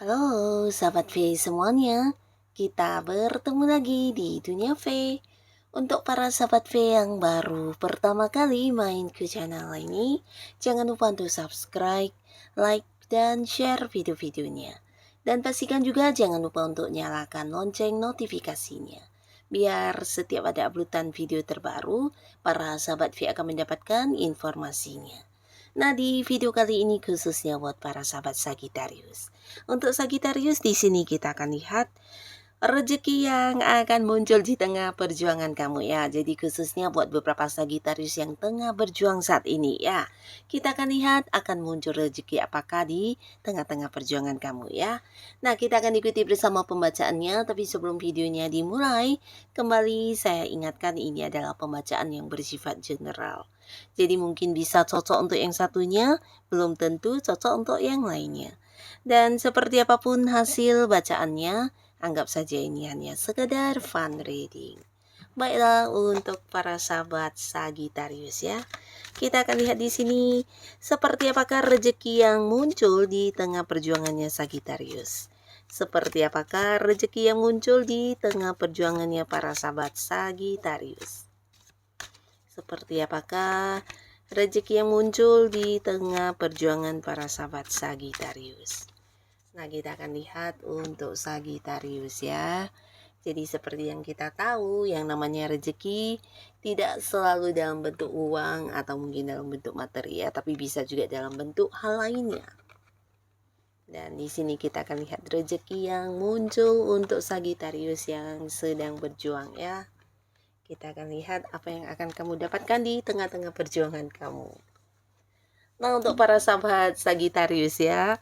Halo sahabat V semuanya, kita bertemu lagi di Dunia V. Untuk para sahabat V yang baru pertama kali main ke channel ini, jangan lupa untuk subscribe, like, dan share video-videonya. Dan pastikan juga jangan lupa untuk nyalakan lonceng notifikasinya. Biar setiap ada uploadan video terbaru, para sahabat V akan mendapatkan informasinya. Nah, di video kali ini khususnya buat para sahabat Sagittarius. Untuk Sagittarius di sini kita akan lihat rezeki yang akan muncul di tengah perjuangan kamu ya. Jadi khususnya buat beberapa Sagittarius yang tengah berjuang saat ini ya. Kita akan lihat akan muncul rezeki apakah di tengah-tengah perjuangan kamu ya. Nah, kita akan ikuti bersama pembacaannya. Tapi sebelum videonya dimulai, kembali saya ingatkan ini adalah pembacaan yang bersifat general. Jadi mungkin bisa cocok untuk yang satunya, belum tentu cocok untuk yang lainnya. Dan seperti apapun hasil bacaannya, anggap saja ini hanya sekedar fun reading. Baiklah untuk para sahabat Sagittarius ya. Kita akan lihat di sini seperti apakah rezeki yang muncul di tengah perjuangannya Sagittarius. Seperti apakah rezeki yang muncul di tengah perjuangannya para sahabat Sagittarius. Seperti apakah rezeki yang muncul di tengah perjuangan para sahabat Sagittarius. Nah, kita akan lihat untuk Sagittarius ya. Jadi seperti yang kita tahu, yang namanya rezeki tidak selalu dalam bentuk uang atau mungkin dalam bentuk materi ya, tapi bisa juga dalam bentuk hal lainnya. Dan di sini kita akan lihat rezeki yang muncul untuk Sagittarius yang sedang berjuang ya. Kita akan lihat apa yang akan kamu dapatkan di tengah-tengah perjuangan kamu. Nah, untuk para sahabat Sagittarius ya,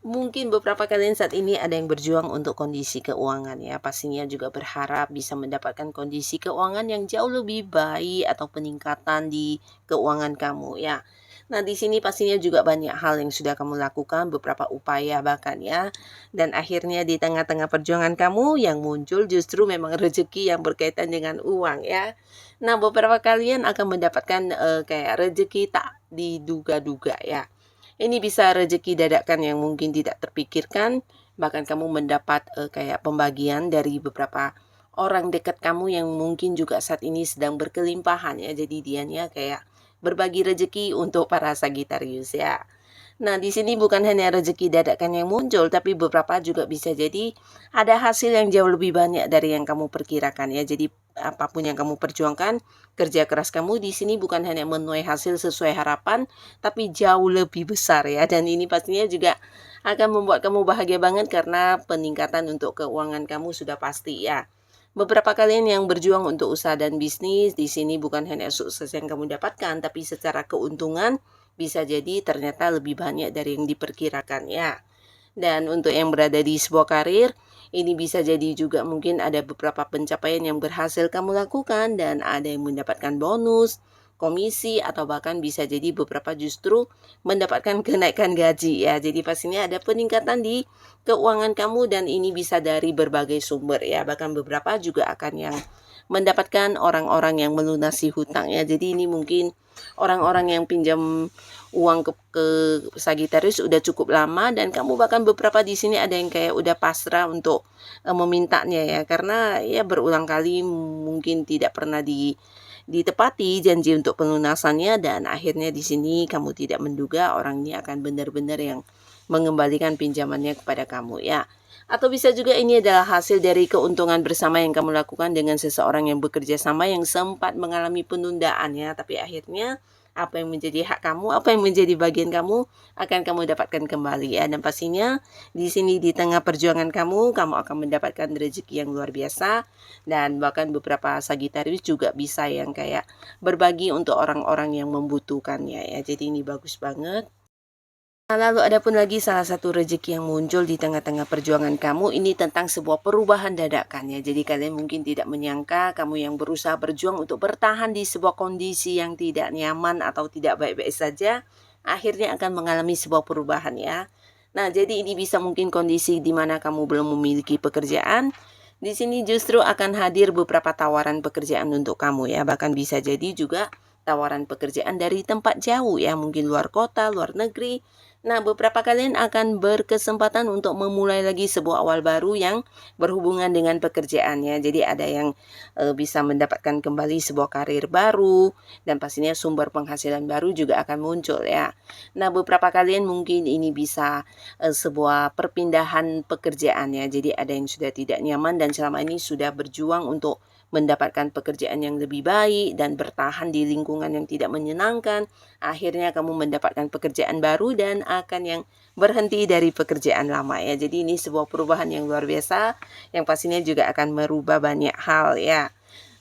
mungkin beberapa kalian saat ini ada yang berjuang untuk kondisi keuangan ya. Pastinya juga berharap bisa mendapatkan kondisi keuangan yang jauh lebih baik atau peningkatan di keuangan kamu ya. Nah, di sini pastinya juga banyak hal yang sudah kamu lakukan, beberapa upaya bahkan ya. Dan akhirnya di tengah-tengah perjuangan kamu yang muncul justru memang rezeki yang berkaitan dengan uang ya. Nah, beberapa kalian akan mendapatkan kayak rezeki tak diduga-duga ya. Ini bisa rezeki dadakan yang mungkin tidak terpikirkan, bahkan kamu mendapat kayak pembagian dari beberapa orang dekat kamu yang mungkin juga saat ini sedang berkelimpahan ya. Jadi dianya kayak berbagi rezeki untuk para Sagittarius ya. Nah, di sini bukan hanya rezeki dadakan yang muncul, tapi beberapa juga bisa jadi ada hasil yang jauh lebih banyak dari yang kamu perkirakan ya. Jadi apapun yang kamu perjuangkan, kerja keras kamu di sini bukan hanya menuai hasil sesuai harapan, tapi jauh lebih besar ya. Dan ini pastinya juga akan membuat kamu bahagia banget karena peningkatan untuk keuangan kamu sudah pasti ya. Beberapa kalian yang berjuang untuk usaha dan bisnis, di sini bukan hanya sukses yang kamu dapatkan, tapi secara keuntungan bisa jadi ternyata lebih banyak dari yang diperkirakan ya. Dan untuk yang berada di sebuah karir, ini bisa jadi juga mungkin ada beberapa pencapaian yang berhasil kamu lakukan dan ada yang mendapatkan bonus, komisi, atau bahkan bisa jadi beberapa justru mendapatkan kenaikan gaji ya. Jadi pastinya ada peningkatan di keuangan kamu dan ini bisa dari berbagai sumber ya. Bahkan beberapa juga akan yang mendapatkan orang-orang yang melunasi hutang ya. Jadi ini mungkin orang-orang yang pinjam uang ke Sagittarius udah cukup lama dan kamu bahkan beberapa di sini ada yang kayak udah pasrah untuk memintanya ya, karena ya berulang kali mungkin tidak pernah ditepati janji untuk pelunasannya dan akhirnya di sini kamu tidak menduga orang ini akan benar-benar yang mengembalikan pinjamannya kepada kamu ya. Atau bisa juga ini adalah hasil dari keuntungan bersama yang kamu lakukan dengan seseorang yang bekerja sama yang sempat mengalami penundaan ya, tapi akhirnya apa yang menjadi hak kamu, apa yang menjadi bagian kamu akan kamu dapatkan kembali ya. Dan pastinya di sini di tengah perjuangan kamu akan mendapatkan rezeki yang luar biasa dan bahkan beberapa Sagittarius juga bisa yang kayak berbagi untuk orang-orang yang membutuhkannya ya. Jadi ini bagus banget. Nah, lalu ada pun lagi salah satu rezeki yang muncul di tengah-tengah perjuangan kamu ini tentang sebuah perubahan dadakan ya. Jadi kalian mungkin tidak menyangka kamu yang berusaha berjuang untuk bertahan di sebuah kondisi yang tidak nyaman atau tidak baik-baik saja, akhirnya akan mengalami sebuah perubahan ya. Nah, jadi ini bisa mungkin kondisi di mana kamu belum memiliki pekerjaan. Di sini justru akan hadir beberapa tawaran pekerjaan untuk kamu ya. Bahkan bisa jadi juga tawaran pekerjaan dari tempat jauh ya, mungkin luar kota, luar negeri. Nah, beberapa kalian akan berkesempatan untuk memulai lagi sebuah awal baru yang berhubungan dengan pekerjaannya. Jadi ada yang bisa mendapatkan kembali sebuah karir baru dan pastinya sumber penghasilan baru juga akan muncul ya. Nah, beberapa kalian mungkin ini bisa sebuah perpindahan pekerjaan ya. Jadi ada yang sudah tidak nyaman dan selama ini sudah berjuang untuk mendapatkan pekerjaan yang lebih baik dan bertahan di lingkungan yang tidak menyenangkan. Akhirnya kamu mendapatkan pekerjaan baru dan akan yang berhenti dari pekerjaan lama ya. Jadi ini sebuah perubahan yang luar biasa yang pastinya juga akan merubah banyak hal ya.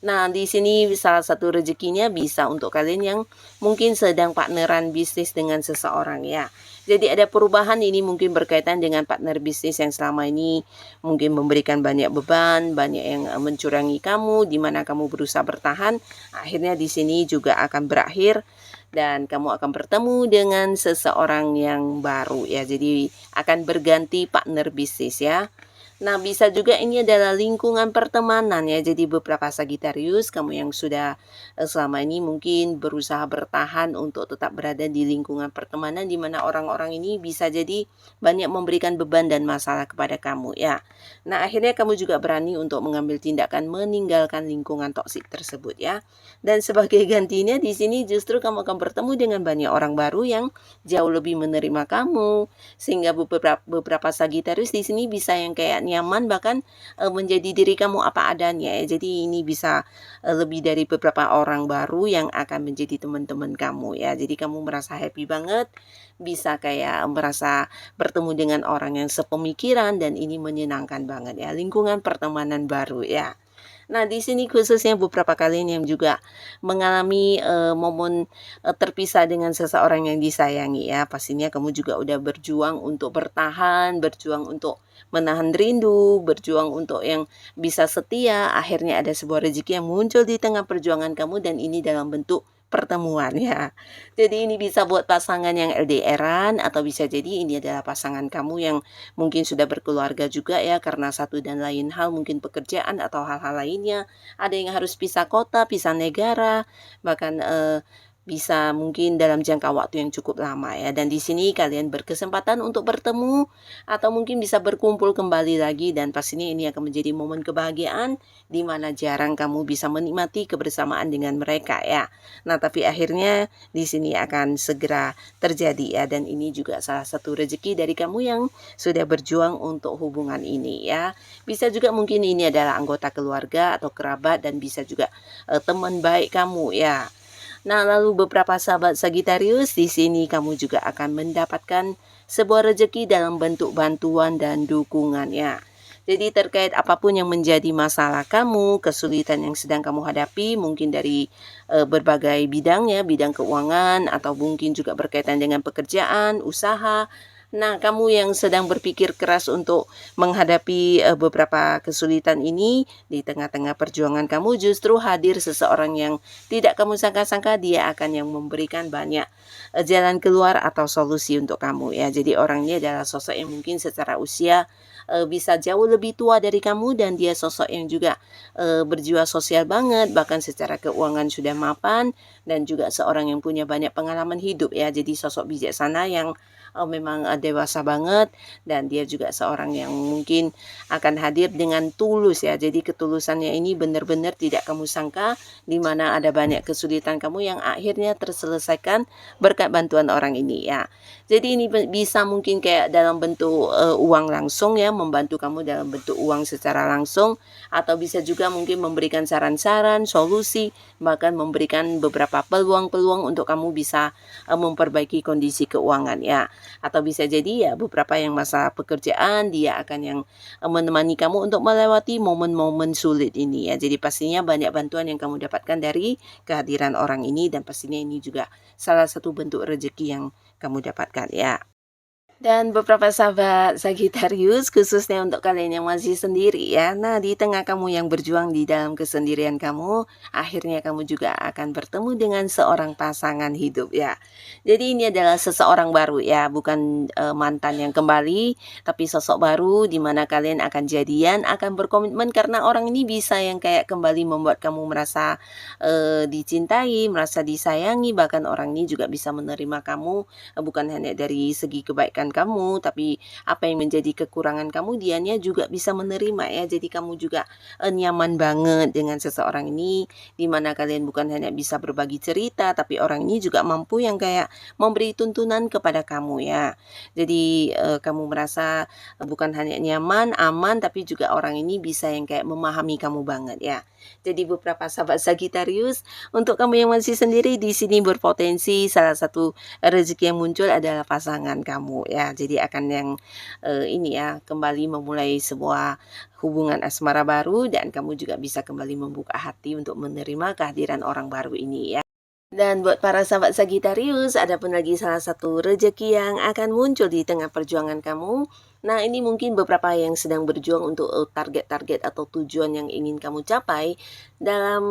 Nah, di sini salah satu rezekinya bisa untuk kalian yang mungkin sedang partneran bisnis dengan seseorang ya. Jadi ada perubahan ini mungkin berkaitan dengan partner bisnis yang selama ini mungkin memberikan banyak beban, banyak yang mencurangi kamu, di mana kamu berusaha bertahan. Akhirnya di sini juga akan berakhir dan kamu akan bertemu dengan seseorang yang baru ya. Jadi akan berganti partner bisnis ya. Nah, bisa juga ini adalah lingkungan pertemanan ya. Jadi beberapa Sagittarius, kamu yang sudah selama ini mungkin berusaha bertahan untuk tetap berada di lingkungan pertemanan di mana orang-orang ini bisa jadi banyak memberikan beban dan masalah kepada kamu ya. Nah, akhirnya kamu juga berani untuk mengambil tindakan meninggalkan lingkungan toksik tersebut ya. Dan sebagai gantinya di sini justru kamu akan bertemu dengan banyak orang baru yang jauh lebih menerima kamu, sehingga beberapa Sagittarius di sini bisa yang kayak nyaman bahkan menjadi diri kamu apa adanya ya. Jadi ini bisa lebih dari beberapa orang baru yang akan menjadi teman-teman kamu ya. Jadi kamu merasa happy banget, bisa kayak merasa bertemu dengan orang yang sepemikiran dan ini menyenangkan banget ya. Lingkungan pertemanan baru ya. Nah, di sini khususnya beberapa kalian yang juga mengalami momen terpisah dengan seseorang yang disayangi ya. Pastinya kamu juga udah berjuang untuk bertahan, berjuang untuk menahan rindu, berjuang untuk yang bisa setia. Akhirnya ada sebuah rezeki yang muncul di tengah perjuangan kamu dan ini dalam bentuk pertemuan ya. Jadi ini bisa buat pasangan yang LDRan atau bisa jadi ini adalah pasangan kamu yang mungkin sudah berkeluarga juga ya karena satu dan lain hal mungkin pekerjaan atau hal-hal lainnya. Ada yang harus pisah kota, pisah negara, bahkan bisa mungkin dalam jangka waktu yang cukup lama ya. Dan di sini kalian berkesempatan untuk bertemu atau mungkin bisa berkumpul kembali lagi dan pastinya ini akan menjadi momen kebahagiaan di mana jarang kamu bisa menikmati kebersamaan dengan mereka ya. Nah, tapi akhirnya di sini akan segera terjadi ya dan ini juga salah satu rezeki dari kamu yang sudah berjuang untuk hubungan ini ya. Bisa juga mungkin ini adalah anggota keluarga atau kerabat dan bisa juga teman baik kamu ya. Nah, lalu beberapa sahabat Sagittarius di sini kamu juga akan mendapatkan sebuah rezeki dalam bentuk bantuan dan dukungan ya. Jadi terkait apapun yang menjadi masalah kamu, kesulitan yang sedang kamu hadapi, mungkin dari berbagai bidang ya, bidang keuangan atau mungkin juga berkaitan dengan pekerjaan, usaha. Nah, kamu yang sedang berpikir keras untuk menghadapi beberapa kesulitan ini di tengah-tengah perjuangan kamu justru hadir seseorang yang tidak kamu sangka-sangka dia akan yang memberikan banyak jalan keluar atau solusi untuk kamu ya. Jadi orang ini adalah sosok yang mungkin secara usia bisa jauh lebih tua dari kamu dan dia sosok yang juga berjiwa sosial banget, bahkan secara keuangan sudah mapan dan juga seorang yang punya banyak pengalaman hidup ya. Jadi sosok bijaksana yang memang dewasa banget dan dia juga seorang yang mungkin akan hadir dengan tulus ya. Jadi ketulusannya ini benar-benar tidak kamu sangka di mana ada banyak kesulitan kamu yang akhirnya terselesaikan berkat bantuan orang ini ya. Jadi ini bisa mungkin kayak dalam bentuk uang langsung ya, membantu kamu dalam bentuk uang secara langsung atau bisa juga mungkin memberikan saran-saran, solusi, bahkan memberikan beberapa peluang-peluang untuk kamu bisa memperbaiki kondisi keuangan ya. Atau bisa jadi ya beberapa yang masalah pekerjaan dia akan yang menemani kamu untuk melewati momen-momen sulit ini ya. Jadi pastinya banyak bantuan yang kamu dapatkan dari kehadiran orang ini dan pastinya ini juga salah satu bentuk rezeki yang kamu dapatkan ya. Dan beberapa sahabat Sagittarius, khususnya untuk kalian yang masih sendiri ya. Nah, di tengah kamu yang berjuang di dalam kesendirian kamu, akhirnya kamu juga akan bertemu dengan seorang pasangan hidup ya. Jadi ini adalah seseorang baru ya, bukan mantan yang kembali, tapi sosok baru di mana kalian akan jadian, akan berkomitmen karena orang ini bisa yang kayak kembali membuat kamu merasa dicintai, merasa disayangi, bahkan orang ini juga bisa menerima kamu bukan hanya dari segi kebaikan kamu, tapi apa yang menjadi kekurangan kamu dianya juga bisa menerima ya. Jadi kamu juga nyaman banget dengan seseorang ini, di mana kalian bukan hanya bisa berbagi cerita, tapi orang ini juga mampu yang kayak memberi tuntunan kepada kamu ya. Jadi kamu merasa bukan hanya nyaman, aman, tapi juga orang ini bisa yang kayak memahami kamu banget ya. Jadi beberapa sahabat Sagittarius, untuk kamu yang masih sendiri di sini berpotensi salah satu rezeki yang muncul adalah pasangan kamu ya. Jadi akan yang ini ya, kembali memulai sebuah hubungan asmara baru dan kamu juga bisa kembali membuka hati untuk menerima kehadiran orang baru ini ya. Dan buat para sahabat Sagittarius, ada pun lagi salah satu rezeki yang akan muncul di tengah perjuangan kamu. Nah, ini mungkin beberapa yang sedang berjuang untuk target-target atau tujuan yang ingin kamu capai. Dalam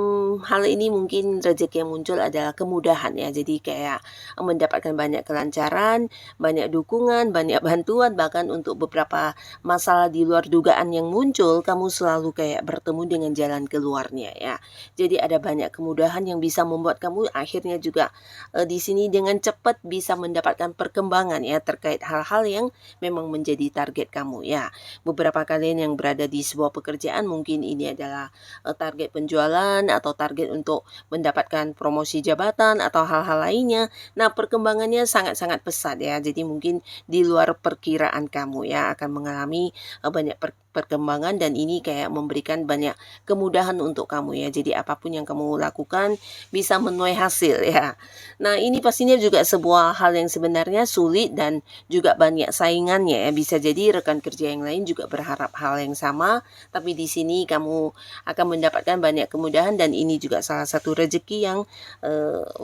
hal ini mungkin rezeki yang muncul adalah kemudahan ya. Jadi kayak mendapatkan banyak kelancaran, banyak dukungan, banyak bantuan, bahkan untuk beberapa masalah di luar dugaan yang muncul, kamu selalu kayak bertemu dengan jalan keluarnya ya. Jadi ada banyak kemudahan yang bisa membuat kamu akhirnya juga di sini dengan cepat bisa mendapatkan perkembangan ya terkait hal-hal yang memang menjadi target kamu ya. Beberapa kalian yang berada di sebuah pekerjaan mungkin ini adalah target penjualan atau target untuk mendapatkan promosi jabatan atau hal-hal lainnya. Nah, perkembangannya sangat-sangat pesat ya. Jadi mungkin di luar perkiraan kamu ya akan mengalami banyak perkembangan dan ini kayak memberikan banyak kemudahan untuk kamu ya. Jadi apapun yang kamu lakukan bisa menuai hasil ya. Nah, ini pastinya juga sebuah hal yang sebenarnya sulit dan juga banyak saingannya ya. Bisa jadi rekan kerja yang lain juga berharap hal yang sama, tapi di sini kamu akan mendapatkan banyak kemudahan dan ini juga salah satu rezeki yang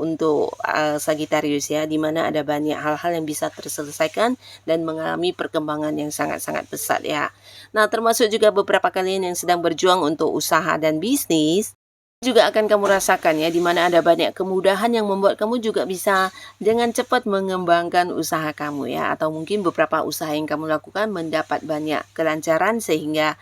untuk Sagittarius ya, di mana ada banyak hal-hal yang bisa terselesaikan dan mengalami perkembangan yang sangat-sangat pesat ya. Nah, termasuk juga beberapa kalian yang sedang berjuang untuk usaha dan bisnis, juga akan kamu rasakan ya, di mana ada banyak kemudahan yang membuat kamu juga bisa dengan cepat mengembangkan usaha kamu ya, atau mungkin beberapa usaha yang kamu lakukan mendapat banyak kelancaran sehingga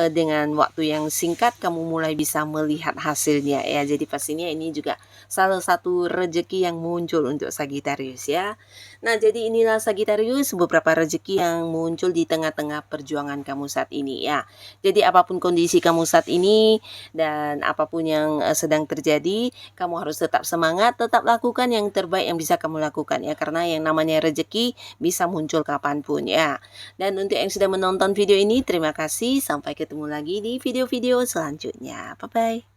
dengan waktu yang singkat kamu mulai bisa melihat hasilnya ya. Jadi pastinya ini juga salah satu rezeki yang muncul untuk Sagittarius ya. Nah, jadi inilah Sagittarius beberapa rezeki yang muncul di tengah-tengah perjuangan kamu saat ini ya. Jadi apapun kondisi kamu saat ini dan apapun yang sedang terjadi, kamu harus tetap semangat, tetap lakukan yang terbaik yang bisa kamu lakukan ya, karena yang namanya rezeki bisa muncul kapanpun ya. Dan untuk yang sudah menonton video ini, terima kasih. Sampai ketemu lagi di video-video selanjutnya. Bye-bye.